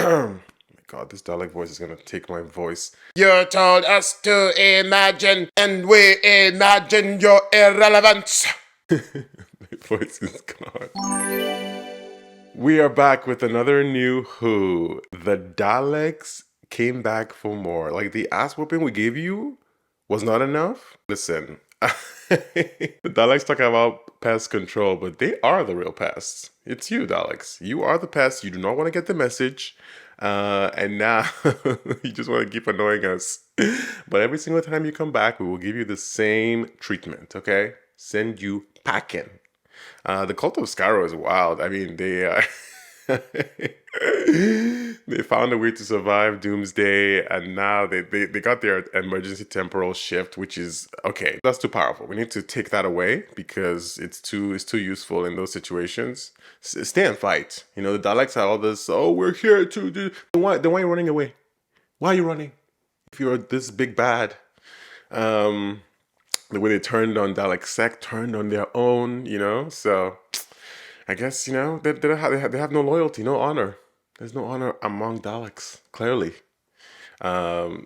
God, this Dalek voice is gonna take my voice. You told us to imagine, and we imagine your irrelevance. My voice is gone. We are back with another new Who. The Daleks came back for more. Like, the ass whooping we gave you was not enough. Listen, the Daleks talk about pest control, but they are the real pests. It's you, Daleks. You are the pests. You do not want to get the message. And now you just want to keep annoying us. But every single time you come back, we will give you the same treatment, okay? Send you packing. The Cult of Scarrow is wild. I mean, they they found a way to survive Doomsday, and now they got their emergency temporal shift, which is okay. That's too powerful. We need to take that away because it's too useful in those situations. Stay and fight. You know, the Daleks have all this. Oh, we're here to do. Then why are you running away? Why are you running? If you're this big bad, the way they turned on Dalek Sec turned on their own. You know, so. I guess, you know, they have no loyalty, no honor. There's no honor among Daleks, clearly. So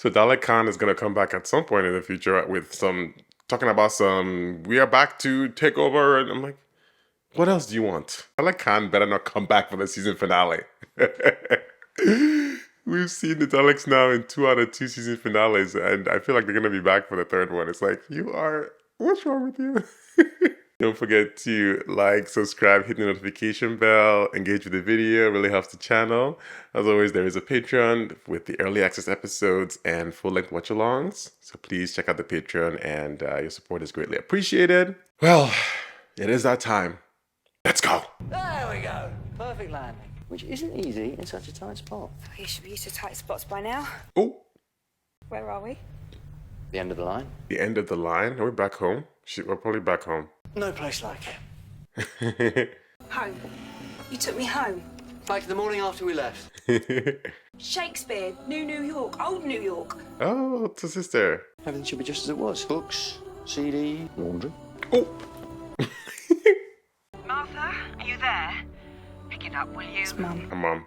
Dalek Khan is going to come back at some point in the future with talking about we are back to take over. And I'm like, what else do you want? Dalek Khan better not come back for the season finale. We've seen the Daleks now in 2 out of 2 season finales, and I feel like they're going to be back for the third one. It's like, what's wrong with you? Don't forget to like, subscribe, hit the notification bell, engage with the video. It really helps the channel. As always, there is a Patreon with the early access episodes and full-length watch-alongs. So please check out the Patreon, and your support is greatly appreciated. Well, it is that time. Let's go. There we go. Perfect landing. Which isn't easy in such a tight spot. You should be used to tight spots by now. Oh. Where are we? The end of the line. The end of the line? Are we back home? We're probably back home. No place like it. Home. You took me home. Like the morning after we left. Shakespeare, New York, old New York. Oh, it's a sister. Everything should be just as it was. Books, CD, laundry. Oh. Martha, are you there? Pick it up, will you? It's Mum. Mum.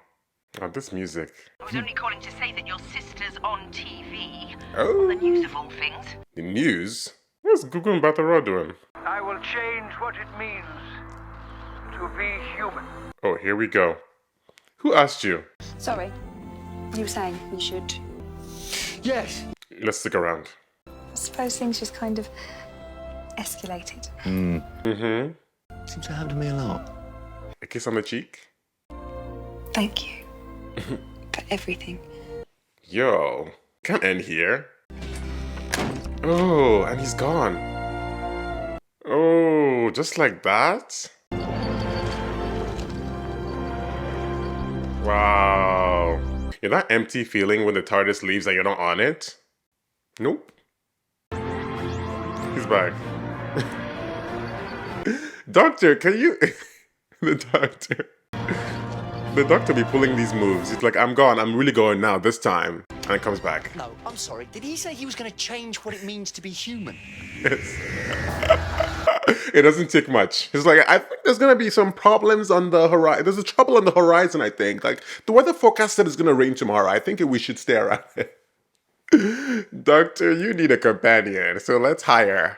Oh, this music. I was only calling to say that your sister's on TV. Oh. On the news of all things. The news? What's Google and Battle doing? I will change what it means to be human. Oh, here we go. Who asked you? Sorry. You were saying we should. Yes. Let's stick around. I suppose things just kind of escalated. Mm-hmm. Seems to happen to me a lot. A kiss on the cheek? Thank you. For everything. Yo. Can't end here. Oh, and he's gone. Oh, just like that? Wow. You know that empty feeling when the TARDIS leaves and you're not on it? Nope. He's back. Doctor, can you... The doctor be pulling these moves. He's like, I'm gone. I'm really going now, this time. And it comes back. No, I'm sorry. Did he say he was going to change what it means to be human? Yes. It doesn't take much. It's like, I think there's going to be some problems on the horizon. There's a trouble on the horizon, I think. Like, the weather forecast said it's going to rain tomorrow. I think we should stay around. Doctor, you need a companion. So let's hire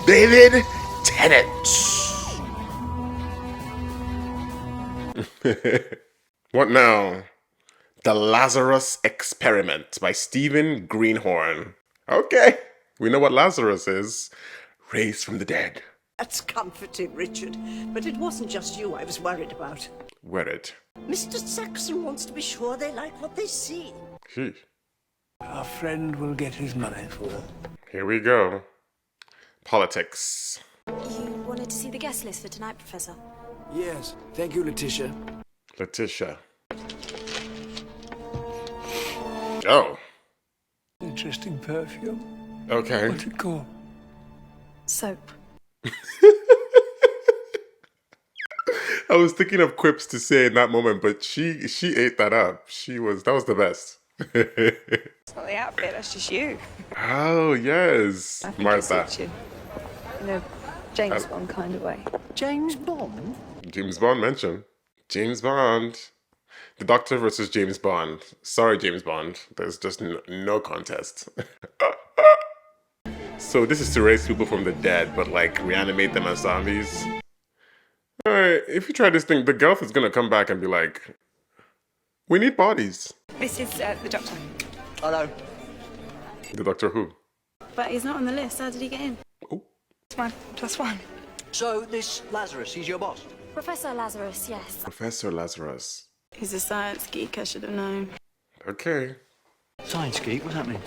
David Tennant. What now? The Lazarus Experiment by Stephen Greenhorn. Okay, we know what Lazarus is. Raised from the dead. That's comforting, Richard. But it wasn't just you I was worried about. Worried. Mr. Saxxon wants to be sure they like what they see. Sheesh. Our friend will get his money for it. Here we go. Politics. You wanted to see the guest list for tonight, Professor? Yes. Thank you, Letitia. Letitia. Oh. Interesting perfume. Okay. What's it called? Soap. I was thinking of quips to say in that moment, but she ate that up. That was the best. It's not the outfit, that's just you. Oh, yes. I think Martha. it suits you. In a James Bond kind of way. James Bond? James Bond mentioned. James Bond. The Doctor versus James Bond. Sorry, James Bond. There's just no contest. So this is to raise people from the dead, but like reanimate them as zombies. Alright, if you try this thing, the Gelf is gonna come back and be like, we need bodies. This is the doctor. Hello. The Doctor Who. But he's not on the list. How did he get in? Oh. +1. So, this Lazarus, he's your boss? Professor Lazarus, yes. Professor Lazarus. He's a science geek, I should have known. Okay. Science geek, what's happening?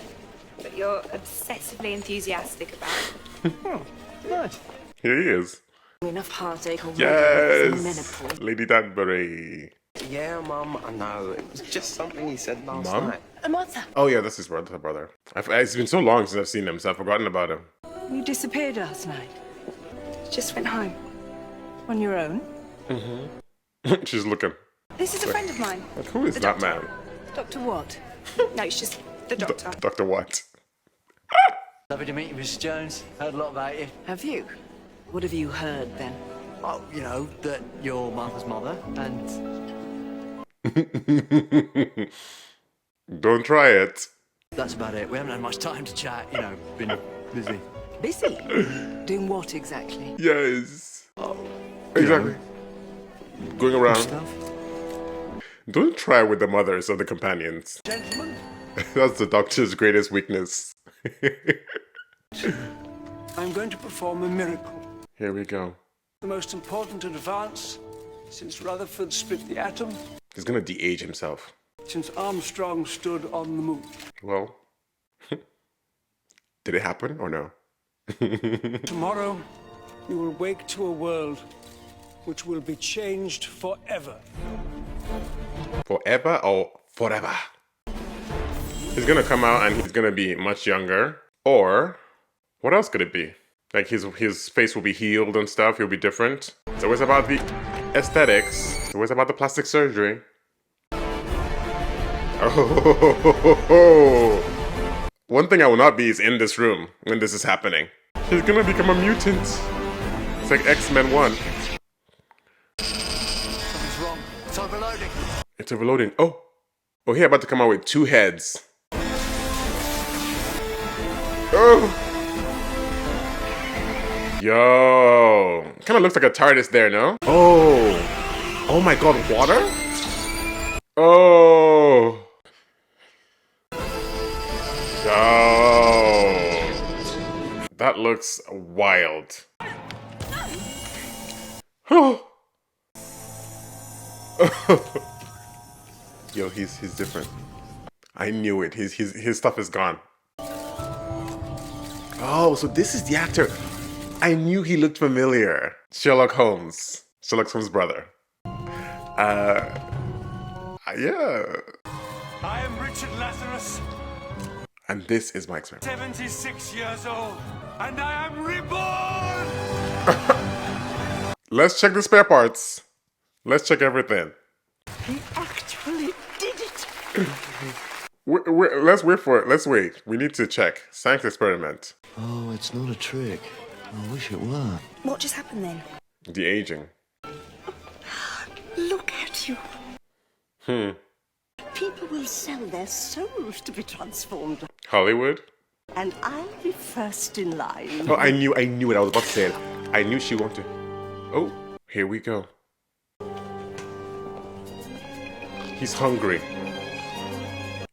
But you're obsessively enthusiastic about it. Oh, nice. Here he is. Enough heartache already. Yes! Menopause. Lady Danbury. Yeah, Mum, I know. It was just something he said last Mum? night. Martha. Oh yeah, that's his brother. It's been so long since I've seen him, so I've forgotten about him. You disappeared last night. Just went home. On your own? She's looking. This is a friend of mine. Like, who is The that Doctor. man? Doctor what? No, it's just the doctor. Dr. What? Lovely to meet you, Mrs. Jones. Heard a lot about you. Have you? What have you heard then? Oh, you know, that you're Martha's mother, and... Don't try it. That's about it. We haven't had much time to chat, you know, been busy. Busy? Doing what exactly? Yes. Exactly. Going around. Stuff. Don't try with the mothers or the companions. Gentlemen, That's the Doctor's greatest weakness. I'm going to perform a miracle. Here we go. The most important advance since Rutherford split the atom, He's gonna de-age himself. since Armstrong stood on the moon. Well, did it happen or no? Tomorrow, you will wake to a world which will be changed forever. Forever or forever? He's gonna come out and he's gonna be much younger. Or, what else could it be? Like his face will be healed and stuff, he'll be different. It's always about the aesthetics. It's always about the plastic surgery. Oh, one thing I will not be is in this room when this is happening. He's gonna become a mutant. It's like X-Men 1. something's wrong. It's overloading. It's overloading. Oh, he about to come out with 2 heads. Oh. Yo, kind of looks like a TARDIS there, no? Oh my God, water? Oh. That looks wild. Oh. Yo, he's different. I knew it. His stuff is gone. Oh, so this is the actor. I knew he looked familiar. Sherlock Holmes. Sherlock Holmes' brother. Yeah. I am Richard Lazarus, And this is my experiment. 76 years old, and I am reborn! Let's check the spare parts. Let's check everything. He actually did it! Let's wait for it. Let's wait. We need to check. Science experiment. Oh, it's not a trick. I wish it were. What just happened then? The aging. Look at you. Hmm. People will sell their souls to be transformed. Hollywood? And I'll be first in line. Oh, I knew it. I was about to say it. I knew she wanted. Oh, here we go. He's hungry.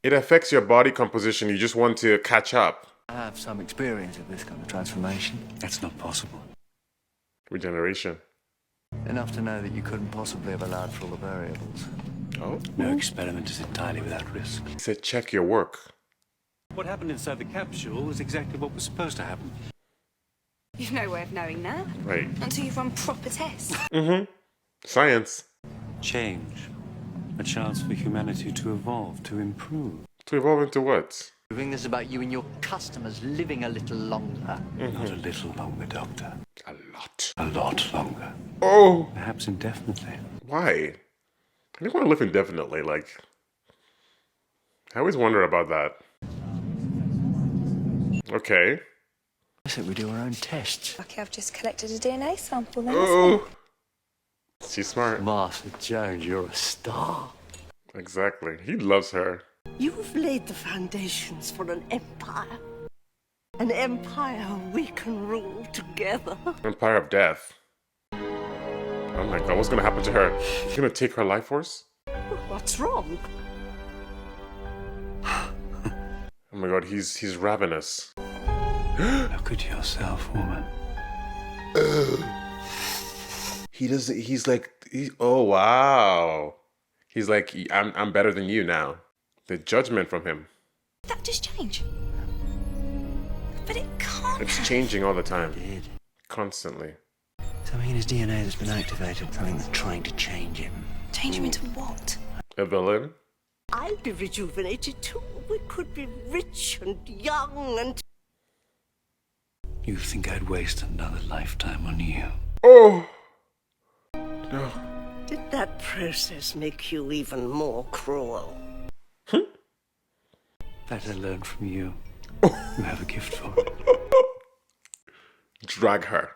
It affects your body composition. You just want to catch up. I have some experience of this kind of transformation. That's not possible. Regeneration. Enough to know that you couldn't possibly have allowed for all the variables. Oh. No experiment is entirely without risk. He said check your work. What happened inside the capsule was exactly what was supposed to happen. You've no way of knowing that Right. until you've run proper tests. Science. Change. A chance for humanity to evolve, to improve. To evolve into what? Proving this about you and your customers living a little longer. Not a little longer, Doctor. A lot. A lot longer. Oh. Perhaps indefinitely. Why? I didn't want to live indefinitely. Like, I always wonder about that. Okay. I said we do our own tests. Lucky I've just collected a DNA sample then. Oh. She's smart. Martha Jones, you're a star. Exactly. He loves her. You've laid the foundations for an empire. An empire we can rule together. Empire of Death. Oh my god, what's gonna happen to her? She's gonna take her life force? What's wrong? Oh my god, he's ravenous. Look at yourself, woman. Oh wow. He's like, I'm better than you now. The judgment from him. That just change. But it can't. It's changing all the time. Constantly. Something in his DNA that's been activated. Something that's trying to change him. Change him into what? A villain? I'll be rejuvenated too. We could be rich and young and... You think I'd waste another lifetime on you? Oh! No. Did that process make you even more cruel? Better learn from you. You have a gift for it. Drag her.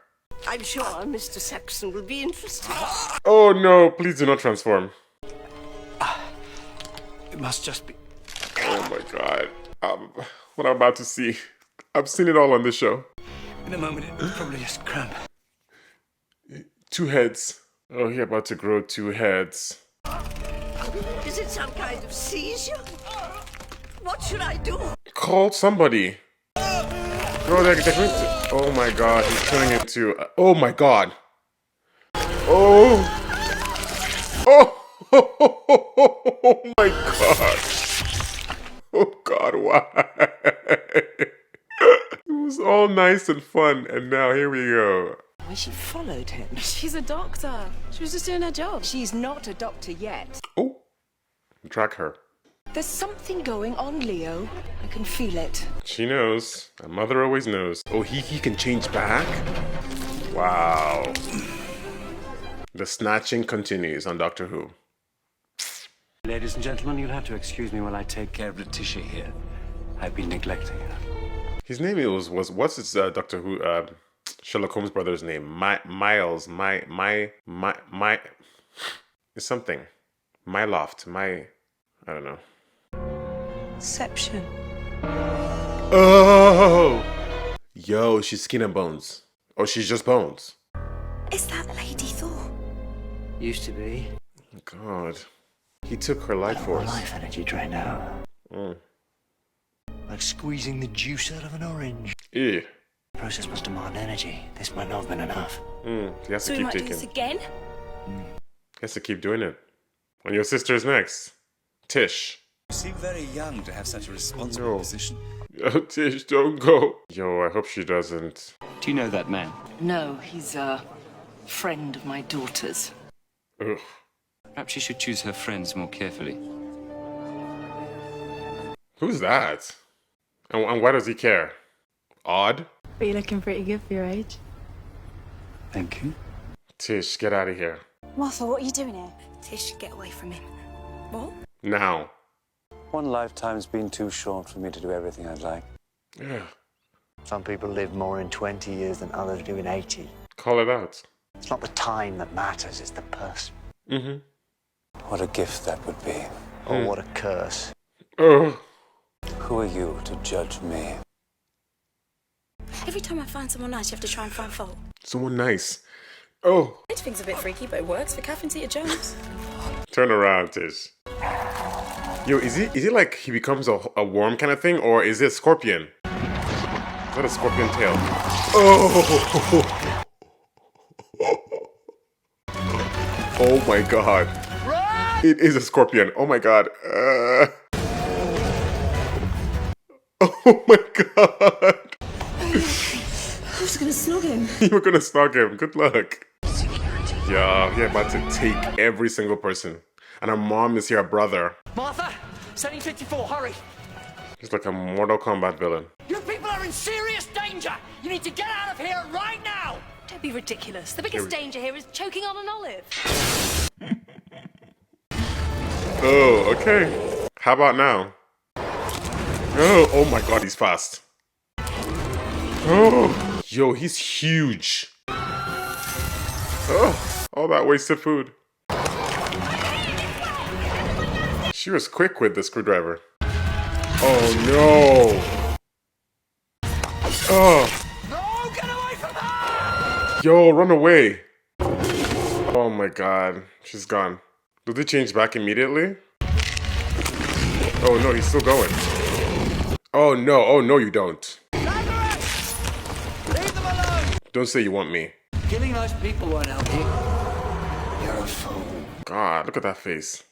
I'm sure Mr. Saxxon will be interested. Oh no, please do not transform. It must just be... Oh my god. What I'm about to see. I've seen it all on this show. In a moment, it's probably just cramp. 2 heads. Oh, he's about to grow 2 heads. Is it some kind of seizure? What should I do? Call somebody. Bro, they're going to... Oh my god, he's turning into... oh my god. Oh. Oh. Oh my god. Oh god, why? It was all nice and fun, and now here we go. Well, she followed him. She's a doctor. She was just doing her job. She's not a doctor yet. Oh. Drag her. There's something going on, Leo. I can feel it. She knows. A mother always knows. Oh, he can change back? Wow. The snatching continues on Doctor Who. Ladies and gentlemen, you'll have to excuse me while I take care of Letitia here. I've been neglecting her. His name was what's his Doctor Who Sherlock Holmes' brother's name? Miles. It's something. Myloft. I don't know. Inception. Oh! Yo, she's skin and bones. Oh, she's just bones. Is that Lady Thor? Used to be. Oh, God. He took her life force. Life energy drained out. Mm. Like squeezing the juice out of an orange. Yeah. The process must demand energy. This might not have been enough. He has to So we keep might do taking. this again? He has to keep doing it. And your sister's next. Tish. You seem very young to have such a responsible position. Oh, Tish, don't go. Yo, I hope she doesn't. Do you know that man? No, he's a friend of my daughter's. Ugh. Perhaps she should choose her friends more carefully. Who's that? And why does he care? Odd? But you're looking pretty good for your age. Thank you. Tish, get out of here. Martha, what are you doing here? Tish, get away from him. What? Now. One lifetime's been too short for me to do everything I'd like. Yeah. Some people live more in 20 years than others do in 80. Call it out. It's not the time that matters, it's the person. Mm-hmm. What a gift that would be. Oh, what a curse. Oh. Who are you to judge me? Every time I find someone nice, you have to try and find fault. Someone nice. Oh. I think it's a bit freaky, but it works for Catherine Zeta-Jones. Turn around, Tish. Yo, is it like he becomes a worm kind of thing, or is it a scorpion? Is that a scorpion tail? Oh! Oh my god. It is a scorpion. Oh my god. Oh my god. I was gonna snog him. You were gonna snog him. Good luck. Yeah, you're about to take every single person. And her mom is here, her brother. Martha, setting 54, hurry. He's like a Mortal Kombat villain. You people are in serious danger. You need to get out of here right now. Don't be ridiculous. The biggest danger here is choking on an olive. Oh, okay. How about now? Oh my god, he's fast. Oh, yo, he's huge. Oh, all that wasted food. She was quick with the screwdriver. Oh no! Oh! No, get away from her! Yo, run away! Oh my god, she's gone. Did they change back immediately? Oh no, he's still going. Oh no, you don't. Lazarus! Leave them alone! Don't say you want me. Killing those people won't help you. You're a fool. God, look at that face.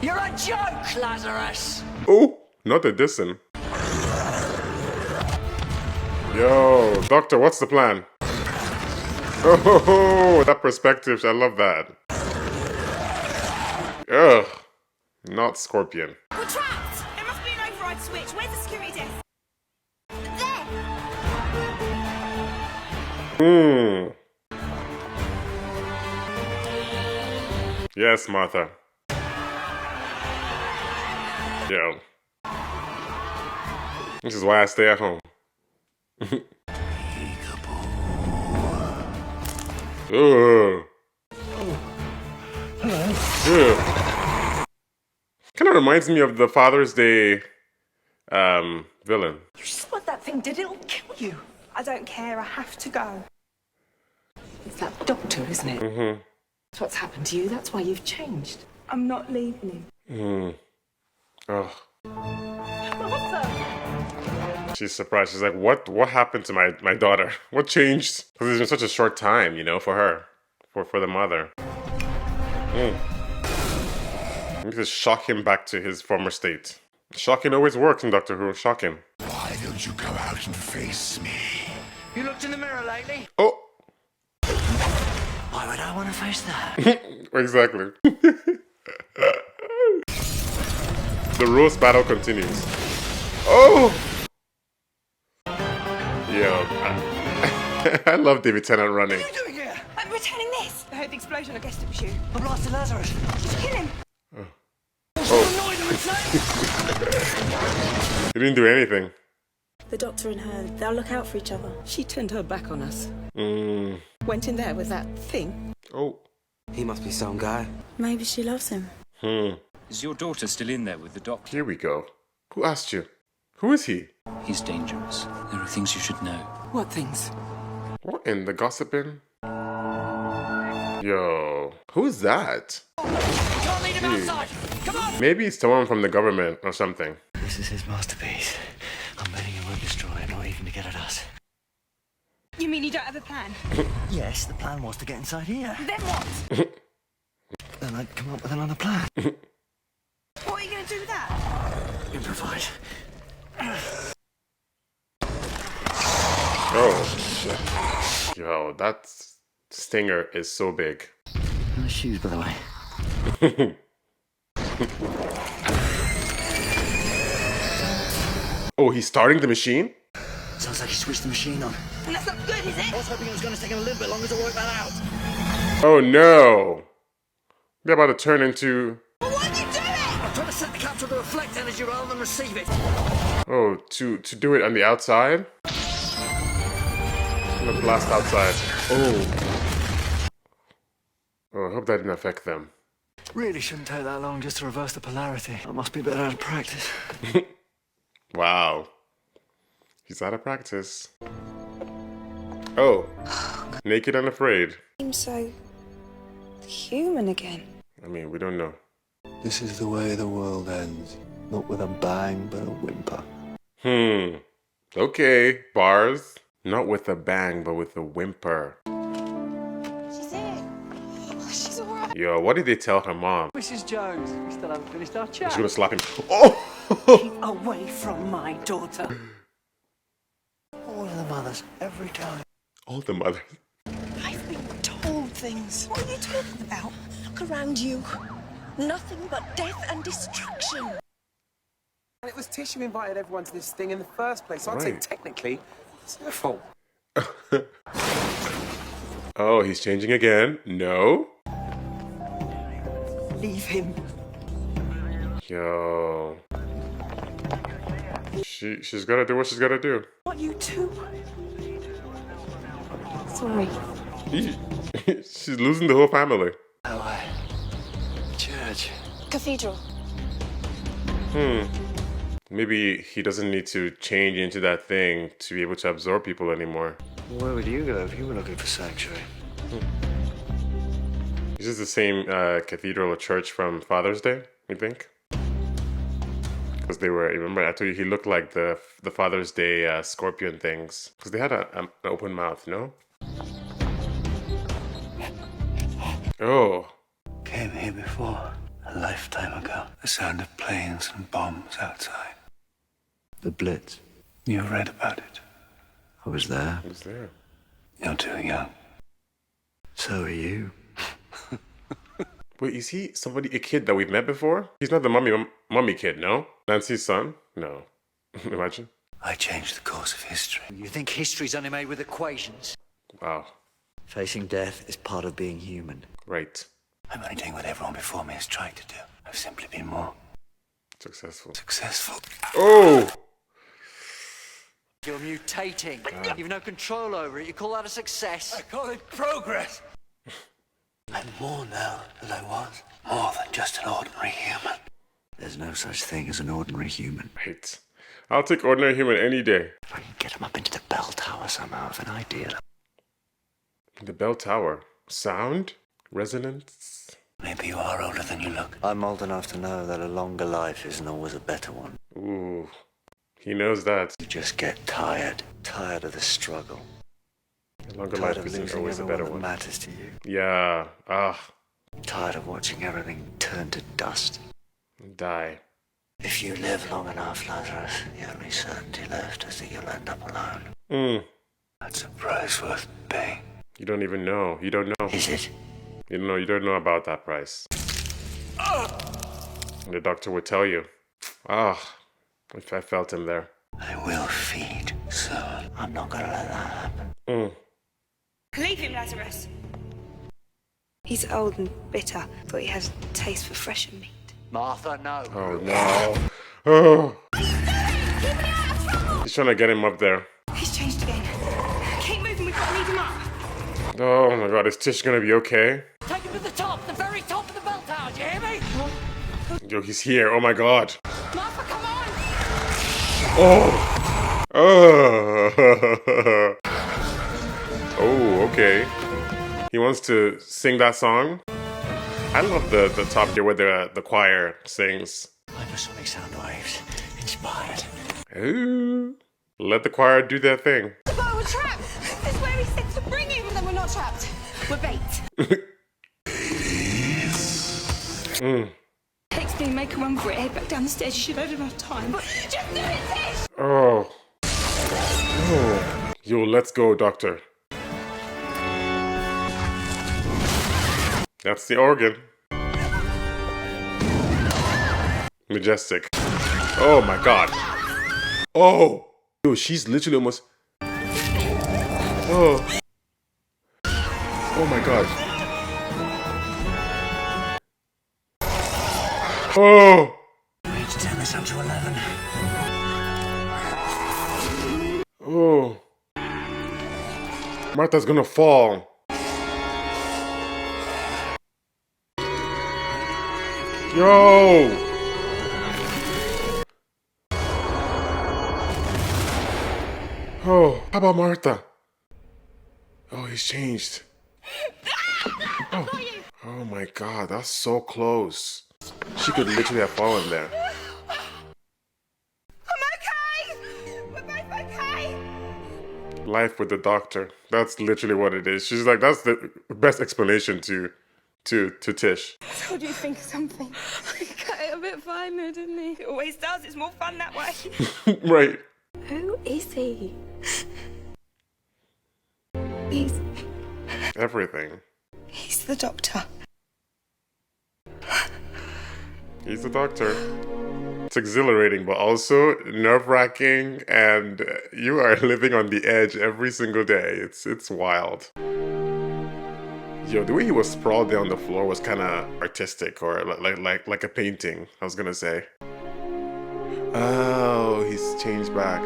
You're a joke, Lazarus! Oh, not the dissing. Yo, doctor, what's the plan? Oh, that perspective, I love that. Ugh, not Scorpion. We're trapped! There must be an override switch. Where's the security desk? There! Yes, Martha. Yo. This is why I stay at home. Ugh. Ugh. Kind of reminds me of the Father's Day villain. You just what that thing did, it'll kill you. I don't care, I have to go. It's that doctor, isn't it? Mm-hmm. That's what's happened to you. That's why you've changed. I'm not leaving him. Oh. Martha! She's surprised. She's like, what happened to my daughter? What changed? Because it's been such a short time, you know, for her. For the mother. We need to shock him back to his former state. Shocking always works in Doctor Who. Shocking. Why don't you come out and face me? You looked in the mirror lately? Oh! Why would I want to face that? Exactly. The roast battle continues. Oh! Yo, I love David Tennant running. What are you doing here? I'm returning this. I heard the explosion. I guessed it was you. I blasted Lazarus. Just kill him. You didn't do anything. The doctor and her, they'll look out for each other. She turned her back on us. Went in there with that thing. Oh. He must be some guy. Maybe she loves him. Is your daughter still in there with the doctor? Here we go. Who asked you? Who is he? He's dangerous. There are things you should know. What things? What in the gossiping? Yo, who's that? Can't leave him outside! Come on! Maybe it's someone from the government or something. This is his masterpiece. I'm betting he won't destroy it, not even to get at us. You mean you don't have a plan? Yes, the plan was to get inside here. Then what? Then I'd come up with another plan. What are you going to do with that? Improvise. Oh, shit. Yo, that stinger is so big. Nice shoes, by the way. Oh, he's starting the machine? Sounds like he switched the machine on. And that's not good, is it? I was hoping it was going to take him a little bit longer to work that out. Oh no! They're about to turn into... Well, what are you doing? I'm trying to set the capsule to reflect energy rather than receive it. Oh, to do it on the outside? It's gonna blast outside. Oh. Oh, I hope that didn't affect them. Really shouldn't take that long just to reverse the polarity. I must be better out of practice. Wow. He's out of practice. Oh. Naked and afraid. Seems so human again. I mean, we don't know. This is the way the world ends. Not with a bang, but a whimper. Okay, bars. Not with a bang, but with a whimper. She's here. She's alright. Yo, what did they tell her mom? Mrs. Jones, we still haven't finished our chat. She's gonna slap him. Oh! Keep away from my daughter. All of the mothers, every time. All the mothers. I've been told things. What are you talking about? Look around you. Nothing but death and destruction. It was Tish who invited everyone to this thing in the first place, so I'd say Right. technically it's her fault. Oh, he's changing again. No. Leave him. Yo. She's gotta do what she's gotta do. What you two? Sorry. She's losing the whole family. Oh, church. Cathedral. Maybe he doesn't need to change into that thing to be able to absorb people anymore. Where would you go if you were looking for sanctuary? Is this the same cathedral or church from Father's Day, you think? Because they were, remember I told you he looked like the Father's Day scorpion things. Because they had an open mouth, no? Oh. Came here before, a lifetime ago. The sound of planes and bombs outside. The Blitz. You read about it. I was there. He was there. You're too young. So are you. Wait, is he a kid that we've met before? He's not the mummy kid, no? Nancy's son? No. Imagine. I changed the course of history. You think history's only made with equations? Wow. Facing death is part of being human. Right. I'm only doing what everyone before me has tried to do. I've simply been more Successful. Oh! You're mutating. You've no control over it. You call that a success? I call it progress. I'm more now than I was. More than just an ordinary human. There's no such thing as an ordinary human. Right. I'll take ordinary human any day. If I can get him up into the bell tower somehow, I've an idea. The bell tower. Sound? Resonance? Maybe you are older than you look. I'm old enough to know that a longer life isn't always a better one. Ooh. He knows that. You just get tired. Tired of the struggle. A longer Tired life of isn't losing always a everyone better that one. matters to you. Yeah. Tired of watching everything turn to dust. Die. If you live long enough, Lazarus, the only certainty left is that you'll end up alone. That's a price worth paying. You don't even know. You don't know. Is it? You don't know about that price. The doctor would tell you. If I felt him there. I will feed soon. I'm not gonna let that happen. Leave him, Lazarus. He's old and bitter, but he has a taste for fresher meat. Martha, no. Oh no. Oh. He's trying to get him up there. He's changed again. Keep moving, we've got to lead him up. Oh my god, is Tish gonna be okay? Take him to the top, the very top of the bell tower, do you hear me? Yo, he's here. Oh my god. Martha, come on! Oh. Oh. Oh, okay. He wants to sing that song. I love the top here where the choir sings. Hypersonic sound waves. Inspired. Ooh. Let the choir do their thing. But we're trapped. It's where he said to bring him. Then we're not trapped. We're bait. Takes me, make a run for it, head back down the stairs. You should have enough time. Just do it, Tish. Oh. Oh. Yo, let's go, doctor. That's the organ. Majestic. Oh my god. Oh. Yo, she's literally almost... Oh. Oh my god. Oh. We need to turn this up to 11. Oh. Martha's gonna fall. Yo. Oh, how about Martha? Oh, he's changed. Oh. Oh my god, that's so close. She could literally have fallen there. I'm okay. We're both okay. Life with the doctor. That's literally what it is. She's like, that's the best explanation to Tish. I told you to think of something. He cut it a bit finer, didn't he? It always does. It's more fun that way. Right. Who is he? He's Everything. the doctor. He's the doctor. It's exhilarating, but also nerve-wracking, and you are living on the edge every single day. It's wild. Yo, the way he was sprawled there on the floor was kind of artistic, or like a painting, I was gonna say. Oh, he's changed back.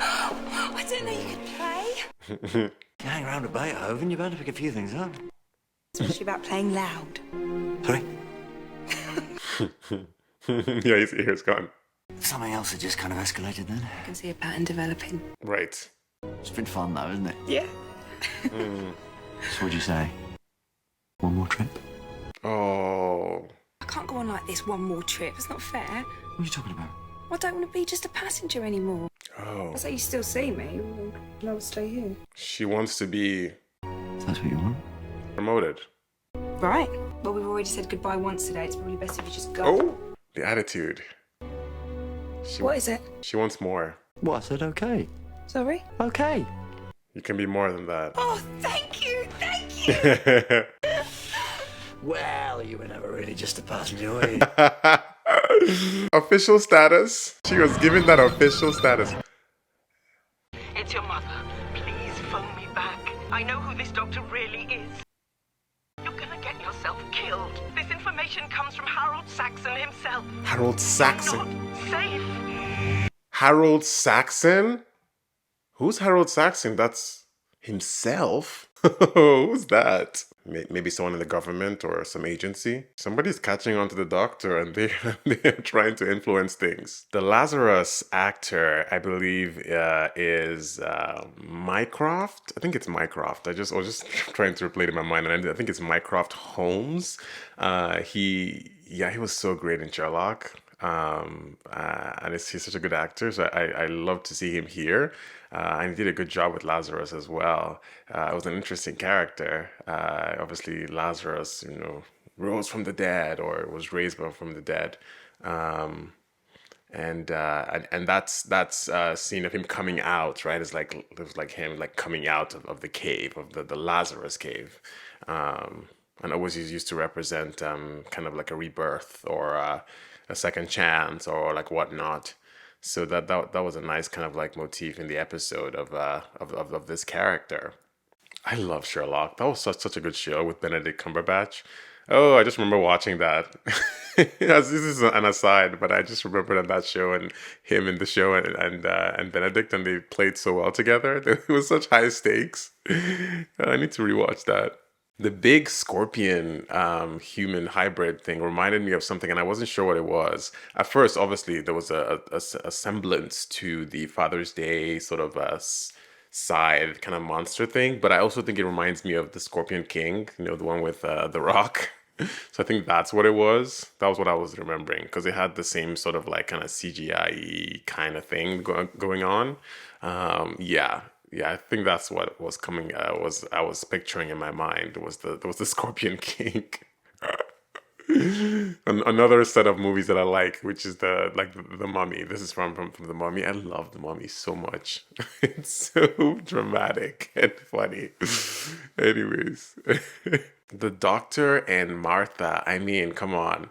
I didn't know you could play. You hang around with Beethoven, you're bound to pick a few things up. Especially about playing loud. Sorry? Yeah, his ear's gone. Something else had just kind of escalated then. I can see a pattern developing. Right. It's been fun though, isn't it? Yeah. So what'd you say? One more trip? Oh. I can't go on like this one more trip. It's not fair. What are you talking about? I don't want to be just a passenger anymore. Oh. I say you still see me, and I'll stay here. She wants to be So that's what you want? promoted. Right. Well, we've already said goodbye once today. It's probably best if you just go. Oh, the attitude. What is it? She wants more. What, I said okay? Sorry? Okay. You can be more than that. Oh, thank you. Thank you. Well, you were never really just a passenger, were you? Official status. She was given that official status. It's your mother. Please phone me back. I know who this doctor really is. You're gonna get yourself killed. This information comes from Harold Saxxon himself. Harold Saxxon. Not safe. Harold Saxxon? Who's Harold Saxxon? That's himself? Who's that? Maybe someone in the government or some agency? Somebody's catching on to the doctor and they're trying to influence things. The Lazarus actor, I believe, is Mycroft. I think it's Mycroft. I was just trying to replay it in my mind, and I think it's Mycroft Holmes. He was so great in Sherlock. And he's such a good actor, so I love to see him here. And he did a good job with Lazarus as well. It was an interesting character. Obviously, Lazarus, rose from the dead or was raised from the dead. And that's scene of him coming out, right? It was like him coming out of the cave, of the Lazarus cave. And always he's used to represent kind of like a rebirth or a second chance or like whatnot. So that was a nice kind of like motif in the episode of this character. I love Sherlock. That was such a good show with Benedict Cumberbatch. Oh, I just remember watching that. This is an aside, but I just remember that show and him in the show and Benedict, and they played so well together. It was such high stakes. I need to rewatch that. The big scorpion human hybrid thing reminded me of something, and I wasn't sure what it was. At first, obviously, there was a semblance to the Father's Day sort of scythe kind of monster thing, but I also think it reminds me of the Scorpion King, the one with The Rock. So I think that's what it was. That was what I was remembering, because it had the same sort of like kind of CGI kind of thing going on. Yeah, I think that's what was coming. I was picturing in my mind was the Scorpion King. Another set of movies that I like, which is the Mummy. This is from the Mummy. I love the Mummy so much. It's so dramatic and funny. Anyways, the Doctor and Martha. I mean, come on.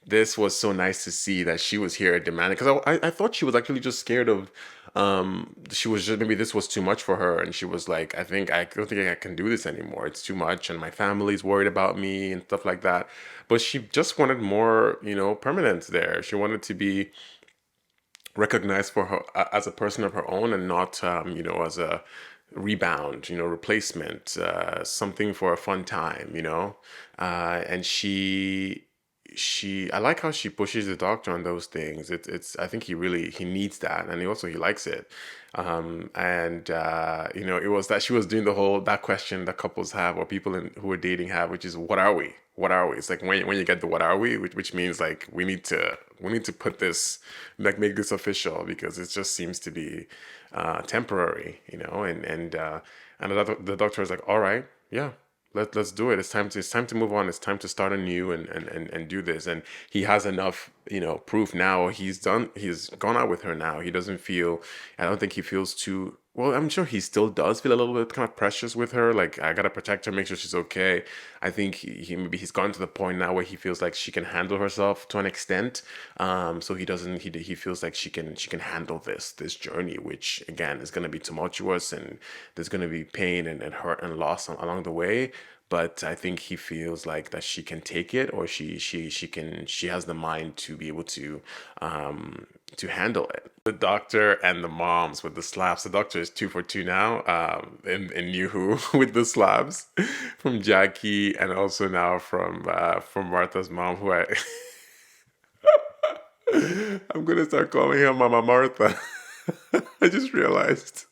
This was so nice to see that she was here demanding, because I thought she was actually just scared of she was just, maybe this was too much for her, and she was like, I don't think I can do this anymore. It's too much, and my family's worried about me and stuff like that. But she just wanted more, permanence there. She wanted to be recognized for her as a person of her own, and not as a rebound, replacement, something for a fun time, and I like how she pushes the Doctor on those things. I think he needs that, and he likes it. It was that she was doing that question that couples have, or people who are dating have, which is, what are we? What are we? It's like when you get the what are we, which means like we need to put this, like make this official, because it just seems to be temporary, and the Doctor is like, all right, yeah. Let's do it. It's time to move on. It's time to start anew and do this. And he has enough, proof now. He's gone out with her now. I don't think he feels too, well, I'm sure he still does feel a little bit kind of precious with her. Like, I gotta protect her, make sure she's okay. I think he's gone to the point now where he feels like she can handle herself to an extent. So he feels like she can handle this journey, which again is gonna be tumultuous, and there's gonna be pain and hurt and loss along the way. But I think he feels like that she can take it, or she has the mind to be able to handle it. The Doctor and the moms with the slaps. The Doctor is 2 for 2 now in NewWho with the slaps from Jackie, and also now from Martha's mom, who I'm gonna start calling her Mama Martha. I just realized.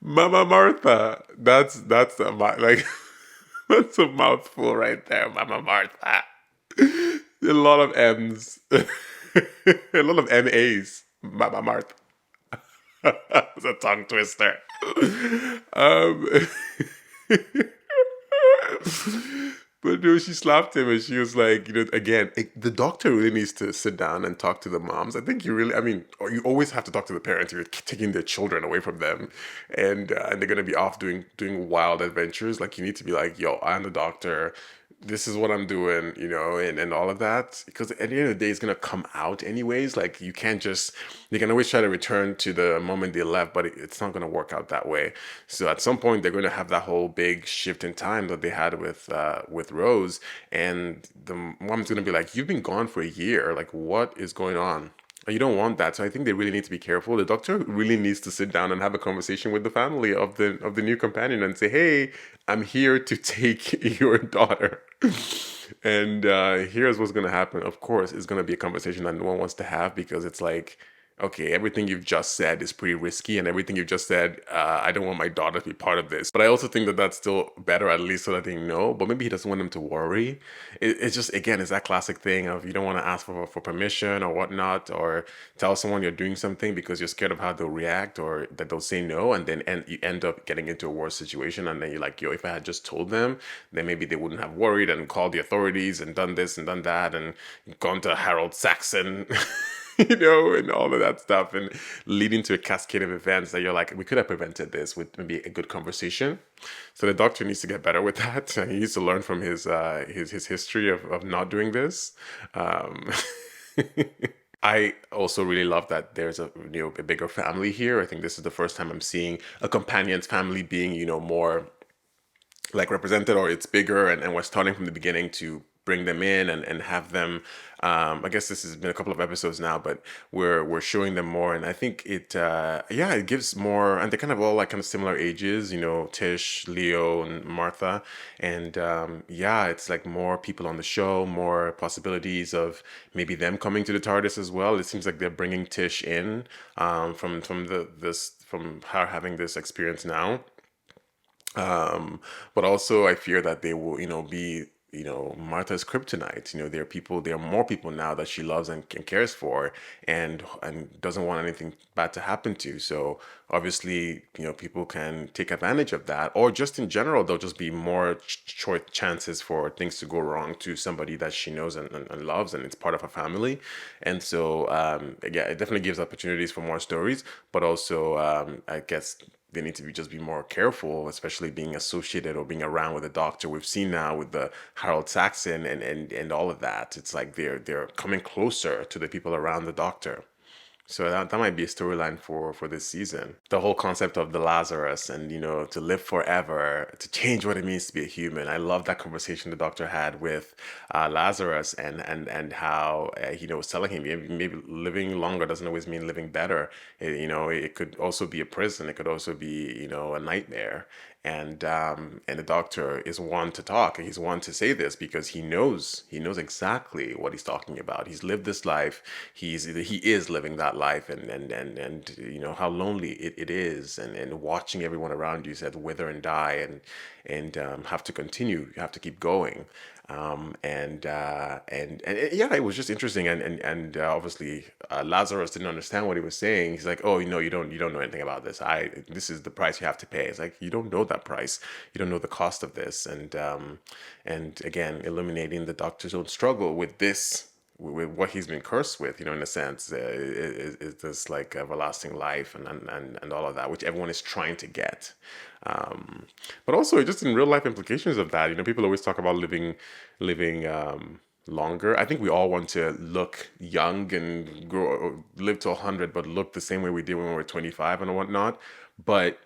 Mama Martha. That's like that's a mouthful right there, Mama Martha. A lot of M's. A lot of MAs. Mama Martha. It's a tongue twister. Um, but no, she slapped him and she was like, again, the doctor really needs to sit down and talk to the moms. I think or you always have to talk to the parents if you're taking their children away from them, and they're gonna be off doing wild adventures. Like, you need to be like, yo, I'm the doctor. This is what I'm doing, and all of that. Because at the end of the day, it's going to come out anyways. Like, you can always try to return to the moment they left, but it's not going to work out that way. So at some point, they're going to have that whole big shift in time that they had with Rose. And the mom's going to be like, you've been gone for a year. Like, what is going on? You don't want that. So I think they really need to be careful. The doctor really needs to sit down and have a conversation with the family of the new companion and say, hey, I'm here to take your daughter. And here's what's going to happen. Of course, it's going to be a conversation that no one wants to have, because it's like, okay, everything you've just said is pretty risky, and everything you've just said, I don't want my daughter to be part of this. But I also think that that's still better, at least so that they know. But maybe he doesn't want them to worry. It's just, again, it's that classic thing of you don't want to ask for permission or whatnot, or tell someone you're doing something because you're scared of how they'll react or that they'll say no, and then you end up getting into a worse situation. And then you're like, yo, if I had just told them, then maybe they wouldn't have worried and called the authorities and done this and done that and gone to Harold Saxxon. And all of that stuff, and leading to a cascade of events that you're like, we could have prevented this with maybe a good conversation. So the doctor needs to get better with that. He needs to learn from his history of not doing this. I also really love that there's a bigger family here. I think this is the first time I'm seeing a companion's family being more like represented, or it's bigger, and we're starting from the beginning to bring them in and have them. I guess this has been a couple of episodes now, but we're showing them more, and I think it gives more, and they're kind of all like kind of similar ages, Tish, Leo, and Martha, and it's like more people on the show, more possibilities of maybe them coming to the TARDIS as well. It seems like they're bringing Tish in from her having this experience now. But also I fear that they will, be, Martha's kryptonite. There are more people now that she loves and cares for, and doesn't want anything bad to happen to. So obviously, people can take advantage of that, or just in general, there'll just be more chances for things to go wrong to somebody that she knows and loves, and it's part of her family. And so, it definitely gives opportunities for more stories, but also, I guess they need to just be more careful, especially being associated or being around with the doctor. We've seen now with the Harold Saxxon and all of that. It's like they're coming closer to the people around the doctor. So that might be a storyline for this season. The whole concept of the Lazarus and, to live forever, to change what it means to be a human. I love that conversation the doctor had with Lazarus and how he was telling him maybe living longer doesn't always mean living better. It could also be a prison. It could also be, a nightmare. And the doctor is one to talk, and he's one to say this because he knows exactly what he's talking about. He's lived this life. He is living that life, and how lonely it is, and watching everyone around you said wither and die, and have to continue. You have to keep going. It was just interesting, and obviously Lazarus didn't understand what he was saying. He's like, oh, you don't know anything about this. This is the price you have to pay. It's like, you don't know that price. You don't know the cost of this, and again, illuminating the doctor's own struggle with this, with what he's been cursed with, in a sense, is this like everlasting life and all of that, which everyone is trying to get. But also just in real life implications of that, people always talk about living longer. I think we all want to look young and live to 100, but look the same way we did when we were 25 and whatnot. But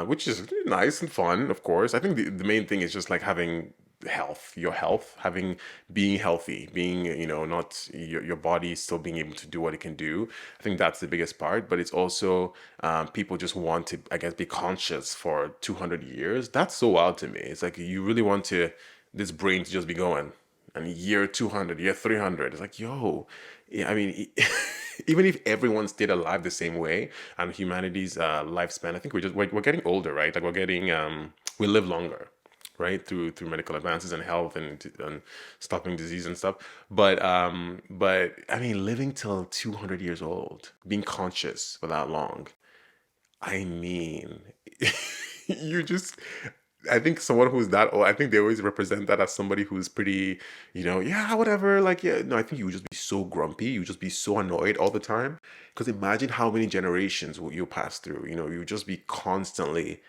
which is nice and fun, of course. I think the main thing is just like having your health, being healthy, being, not your body still being able to do what it can do. I think that's the biggest part. But it's also people just want to, I guess, be conscious for 200 years. That's so wild to me. It's like you really want this brain to just be going. and year 200, year 300. It's like, yo, yeah, I mean, even if everyone stayed alive the same way and humanity's lifespan, I think we're getting older, right? Like we're getting we live longer, right? Through medical advances and health and stopping disease and stuff. But I mean, living till 200 years old, being conscious for that long. I mean, you just, I think someone who's that old, I think they always represent that as somebody who's pretty, yeah, whatever. Like, yeah, no, I think you would just be so grumpy. You would just be so annoyed all the time. Because imagine how many generations will you pass through. You would just be constantly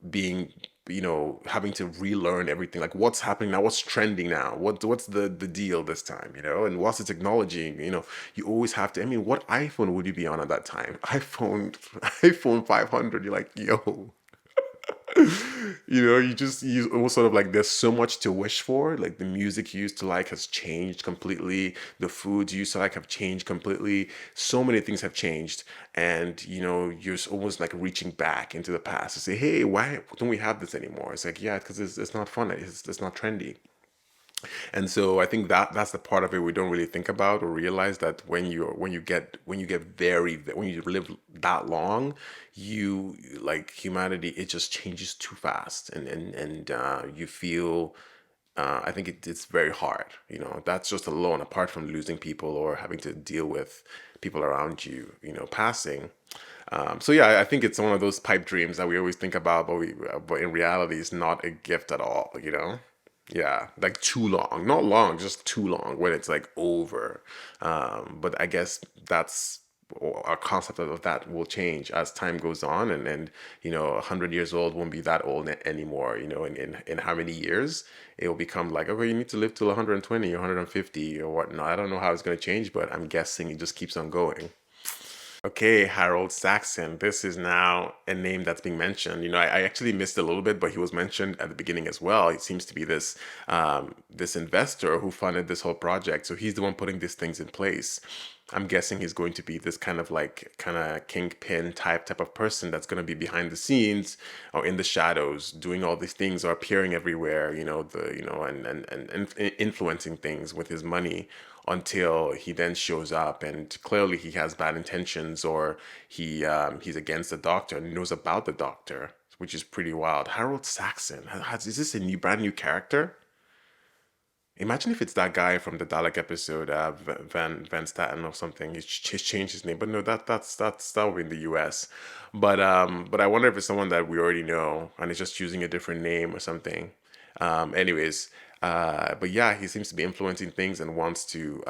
being, having to relearn everything. Like, what's happening now? What's trending now? What's the deal this time? And what's the technology? You always have to. I mean, what iPhone would you be on at that time? iPhone 500. You're like, yo. You almost sort of like there's so much to wish for. Like the music you used to like has changed completely. The foods you used to like have changed completely. So many things have changed, and you're almost like reaching back into the past to say, hey, why don't we have this anymore? It's like, yeah, because it's not fun. It's not trendy. And so I think that's the part of it we don't really think about or realize, that when you live that long, you, like, humanity, it just changes too fast, and you feel, I think it's very hard. That's just alone, apart from losing people or having to deal with people around you, passing. So yeah, I think it's one of those pipe dreams that we always think about, but in reality, it's not a gift at all. Yeah, like too long, not long, just too long, when it's like over. But I guess that's our concept of that will change as time goes on, and 100 years old won't be that old anymore. In how many years it will become like, okay, you need to live till 120 or 150 or whatnot. I don't know how it's going to change, but I'm guessing it just keeps on going. Okay, Harold Saxxon. This is now a name that's being mentioned. I actually missed a little bit, but he was mentioned at the beginning as well. It seems to be this this investor who funded this whole project. So he's the one putting these things in place. I'm guessing he's going to be this kind of kingpin type of person that's going to be behind the scenes or in the shadows, doing all these things or appearing everywhere, and influencing things with his money, until he then shows up and clearly he has bad intentions, or he's against the doctor and knows about the doctor, which is pretty wild. Harold Saxxon, is this a brand new character? Imagine if it's that guy from the Dalek episode, Van Staten or something. He's changed his name, but no, that would be in the U.S. But I wonder if it's someone that we already know and is just using a different name or something. Anyways, but yeah, he seems to be influencing things and wants to,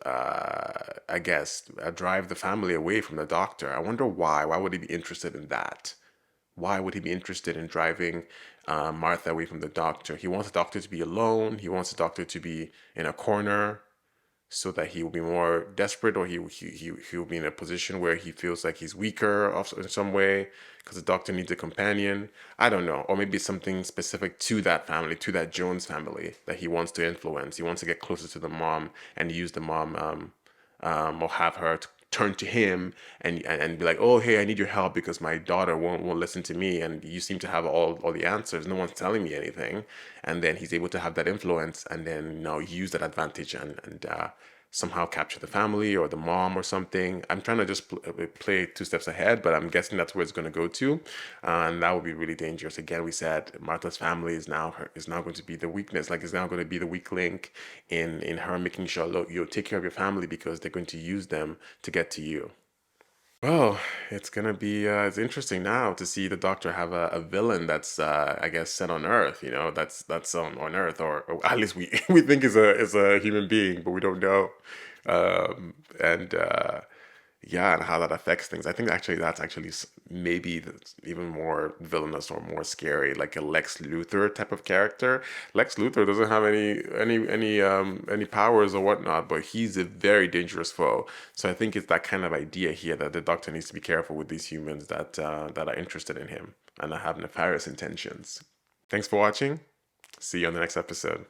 I guess, drive the family away from the doctor. I wonder why. Why would he be interested in that? Why would he be interested in driving Martha away from the doctor? He wants the doctor to be alone. He wants the doctor to be in a corner so that he will be more desperate, or he will be in a position where he feels like he's weaker in some way because the doctor needs a companion. I don't know. Or maybe something specific to that family, to that Jones family, that he wants to influence. He wants to get closer to the mom and use the mom or have her turn to him and be like, oh, hey, I need your help because my daughter won't listen to me, and you seem to have all the answers. No one's telling me anything. And then he's able to have that influence and then use that advantage and somehow capture the family or the mom or something. I'm trying to just play 2 steps ahead, but I'm guessing that's where it's going to go to, and that would be really dangerous. Again, we said Martha's family is now going to be the weakness, like it's now going to be the weak link in her making sure, look, you take care of your family because they're going to use them to get to you. Well, it's gonna be it's interesting now to see the Doctor have a villain that's I guess set on Earth, that's on Earth, or at least we think is a human being, but we don't know, and yeah, and how that affects things. I think that's actually maybe even more villainous or more scary, like a Lex Luthor type of character. Lex Luthor doesn't have any powers or whatnot, but he's a very dangerous foe. So I think it's that kind of idea here that the Doctor needs to be careful with these humans that are interested in him and that have nefarious intentions. Thanks for watching. See you on the next episode.